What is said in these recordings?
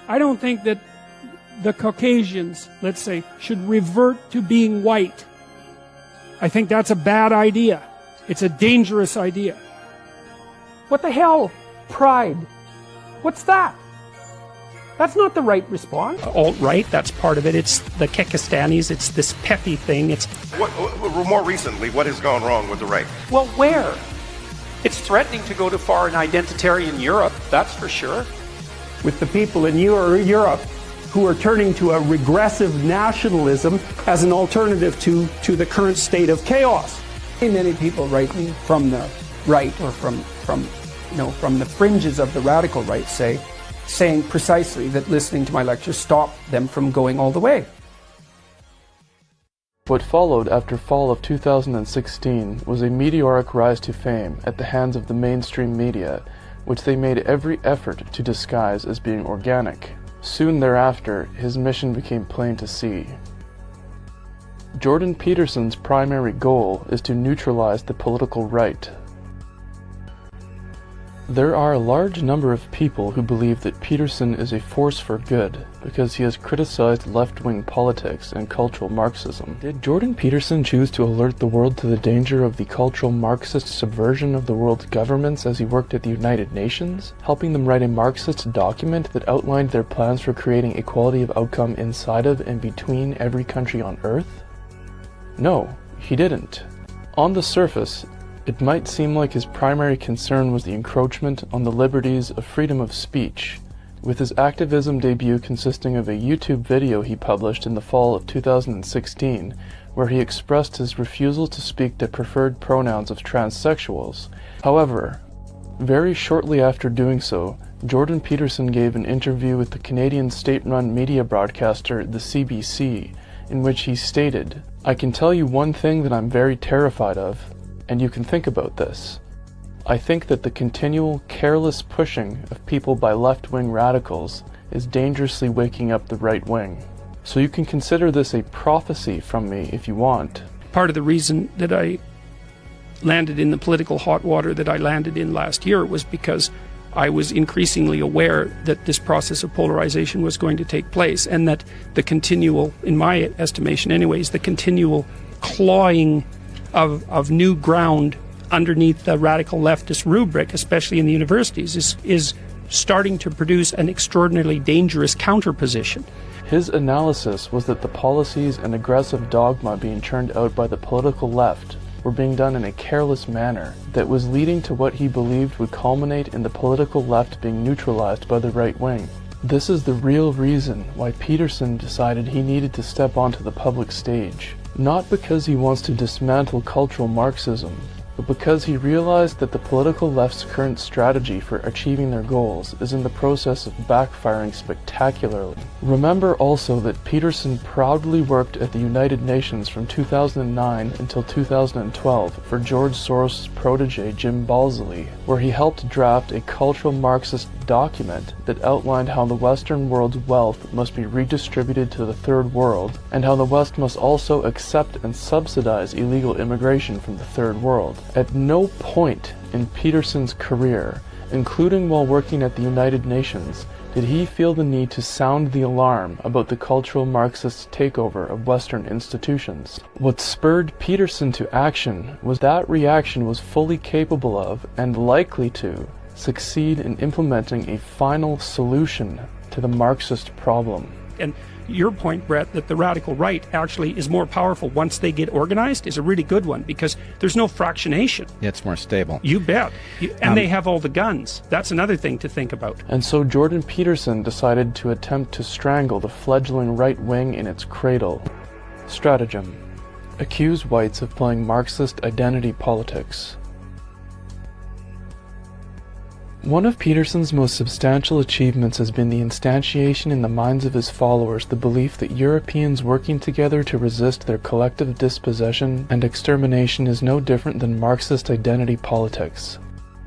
I don't think that the Caucasians, let's say, should revert to being white. I think that's a bad idea. It's a dangerous idea. What the hell? Pride. What's that? That's not the right response. Alt-right, that's part of it. It's the Kekistanis. It's this petty thing. It's more recently, what has gone wrong with the right? Well, where? It's threatening to go too far in identitarian Europe, that's for sure. With the people in Europe who are turning to a regressive nationalism as an alternative to the current state of chaos. Many people write me from the right or from the fringes of the radical right saying precisely that listening to my lectures stopped them from going all the way. What followed after fall of 2016 was a meteoric rise to fame at the hands of the mainstream media, which they made every effort to disguise as being organic. Soon thereafter, his mission became plain to see. Jordan Peterson's primary goal is to neutralize the political right. There are a large number of people who believe that Peterson is a force for good because he has criticized left-wing politics and cultural Marxism. Did Jordan Peterson choose to alert the world to the danger of the cultural Marxist subversion of the world's governments as he worked at the United Nations, helping them write a Marxist document that outlined their plans for creating equality of outcome inside of and between every country on Earth? No, he didn't. On the surface, it might seem like his primary concern was the encroachment on the liberties of freedom of speech, with his activism debut consisting of a YouTube video he published in the fall of 2016, where he expressed his refusal to speak the preferred pronouns of transsexuals. However, very shortly after doing so, Jordan Peterson gave an interview with the Canadian state-run media broadcaster, the CBC, in which he stated, "I can tell you one thing that I'm very terrified of, and you can think about this. I think that the continual, careless pushing of people by left-wing radicals is dangerously waking up the right wing. So you can consider this a prophecy from me if you want." Part of the reason that I landed in the political hot water that I landed in last year was because I was increasingly aware that this process of polarization was going to take place, and that the continual, in my estimation anyways, the continual clawing of new ground underneath the radical leftist rubric, especially in the universities, is starting to produce an extraordinarily dangerous counterposition. His analysis was that the policies and aggressive dogma being churned out by the political left were being done in a careless manner that was leading to what he believed would culminate in the political left being neutralized by the right wing. This is the real reason why Peterson decided he needed to step onto the public stage. Not because he wants to dismantle cultural Marxism, but because he realized that the political left's current strategy for achieving their goals is in the process of backfiring spectacularly. Remember also that Peterson proudly worked at the United Nations from 2009 until 2012 for George Soros' protege Jim Balsillie, where he helped draft a cultural Marxist document that outlined how the Western world's wealth must be redistributed to the Third World, and how the West must also accept and subsidize illegal immigration from the Third World. At no point in Peterson's career, including while working at the United Nations, did he feel the need to sound the alarm about the cultural Marxist takeover of Western institutions. What spurred Peterson to action was that reaction was fully capable of, and likely to, succeed in implementing a final solution to the Marxist problem. And your point, Brett, that the radical right actually is more powerful once they get organized is a really good one, because there's no fractionation. Yeah, it's more stable. You bet. And they have all the guns. That's another thing to think about. And so Jordan Peterson decided to attempt to strangle the fledgling right wing in its cradle. Stratagem: accuse whites of playing Marxist identity politics. One of Peterson's most substantial achievements has been the instantiation in the minds of his followers the belief that Europeans working together to resist their collective dispossession and extermination is no different than Marxist identity politics.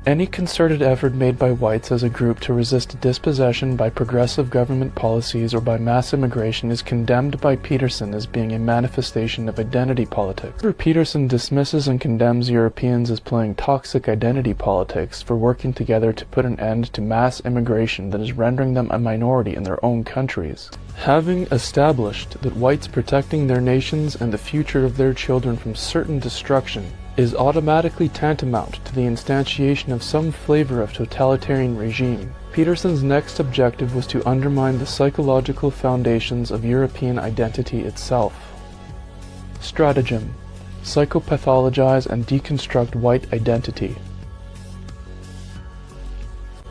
Any concerted effort made by whites as a group to resist dispossession by progressive government policies or by mass immigration is condemned by Peterson as being a manifestation of identity politics. Peterson dismisses and condemns Europeans as playing toxic identity politics for working together to put an end to mass immigration that is rendering them a minority in their own countries. Having established that whites protecting their nations and the future of their children from certain destruction is automatically tantamount to the instantiation of some flavor of totalitarian regime, Peterson's next objective was to undermine the psychological foundations of European identity itself. Stratagem: psychopathologize and deconstruct white identity.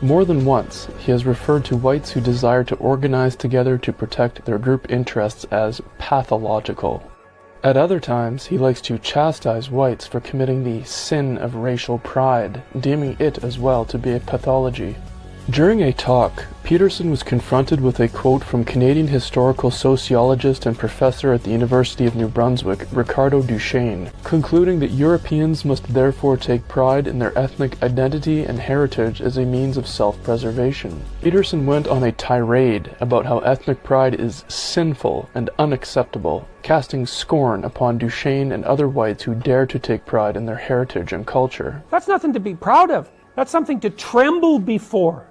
More than once, he has referred to whites who desire to organize together to protect their group interests as pathological. At other times, he likes to chastise whites for committing the sin of racial pride, deeming it as well to be a pathology. During a talk, Peterson was confronted with a quote from Canadian historical sociologist and professor at the University of New Brunswick, Ricardo Duchesne, concluding that Europeans must therefore take pride in their ethnic identity and heritage as a means of self-preservation. Peterson went on a tirade about how ethnic pride is sinful and unacceptable, casting scorn upon Duchesne and other whites who dare to take pride in their heritage and culture. That's nothing to be proud of. That's something to tremble before.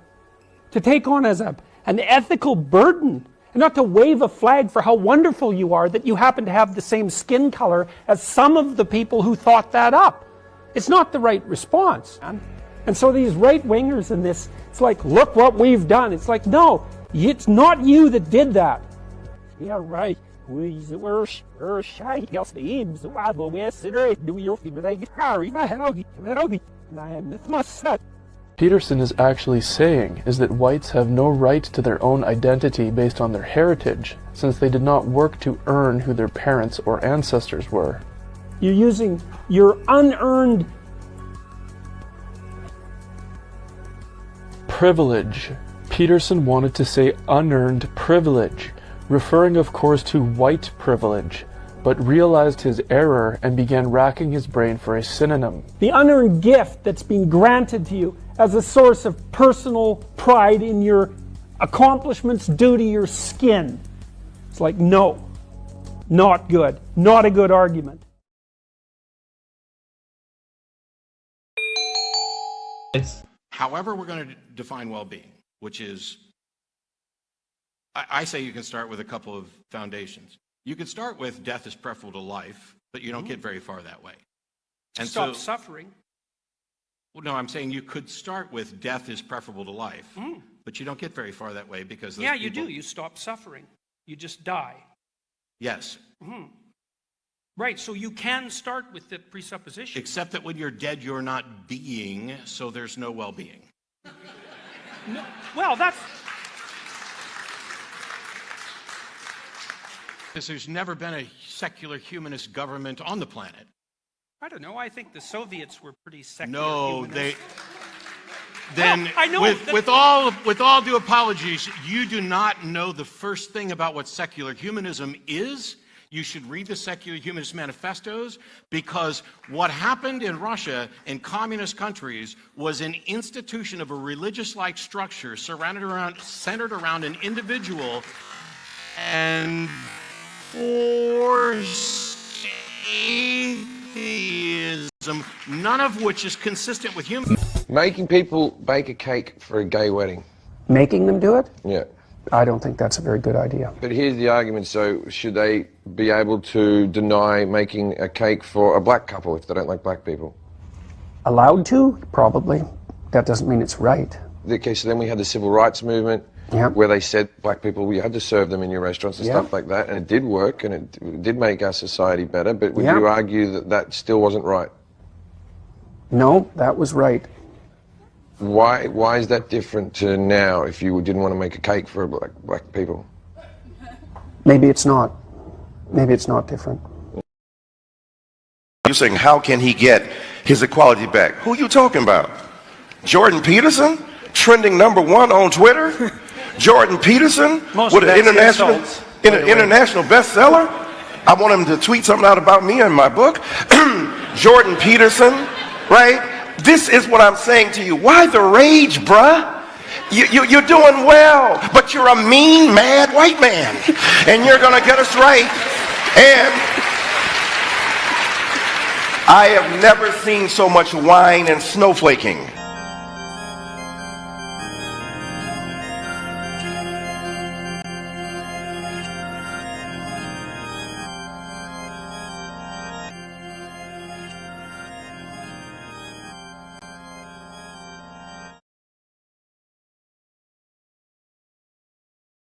To take on as an ethical burden, and not to wave a flag for how wonderful you are that you happen to have the same skin color as some of the people who thought that up. It's not the right response. And so these right-wingers in this, it's like, look what we've done. It's like, no, it's not you that did that. Yeah, right. Peterson is actually saying is that whites have no right to their own identity based on their heritage, since they did not work to earn who their parents or ancestors were. You're using your unearned privilege. Peterson wanted to say unearned privilege, referring of course to white privilege, but realized his error and began racking his brain for a synonym. The unearned gift that's been granted to you as a source of personal pride in your accomplishments due to your skin. It's like, no, not good, not a good argument. However we're going to define well-being, which is, I say you can start with a couple of foundations. You could start with death is preferable to life, but you don't get very far that way. And stop suffering. Well, no, I'm saying you could start with death is preferable to life, but you don't get very far that way because yeah, you do. You stop suffering. You just die. Yes. Right, so you can start with the presupposition. Except that when you're dead, you're not being, so there's no well-being. No, well, that's... Because there's never been a secular humanist government on the planet. I don't know. I think the Soviets were pretty secular. No, humanists. Then, well, I know with all due apologies, you do not know the first thing about what secular humanism is. You should read the Secular Humanist Manifestos, because what happened in Russia and communist countries was an institution of a religious-like structure centered around an individual and forced atheism, none of which is consistent with human. Making people bake a cake for a gay wedding. Making them do it? Yeah. I don't think that's a very good idea. But here's the argument, so should they be able to deny making a cake for a black couple if they don't like black people? Allowed to? Probably. That doesn't mean it's right. Okay, so then we had the civil rights movement, where they said black people, you had to serve them in your restaurants and stuff like that, and it did work, and it did make our society better, but would you argue that that still wasn't right? No, that was right. Why is that different to now if you didn't want to make a cake for black people? Maybe it's not. Maybe it's not different. You're saying, how can he get his equality back? Who are you talking about? Jordan Peterson? Trending #1 on Twitter? Jordan Peterson? With an international bestseller? I want him to tweet something out about me in my book. Jordan Peterson, right? This is what I'm saying to you. Why the rage, bruh? You're doing well, but you're a mean, mad white man. And you're going to get us right. And I have never seen so much whine and snowflaking.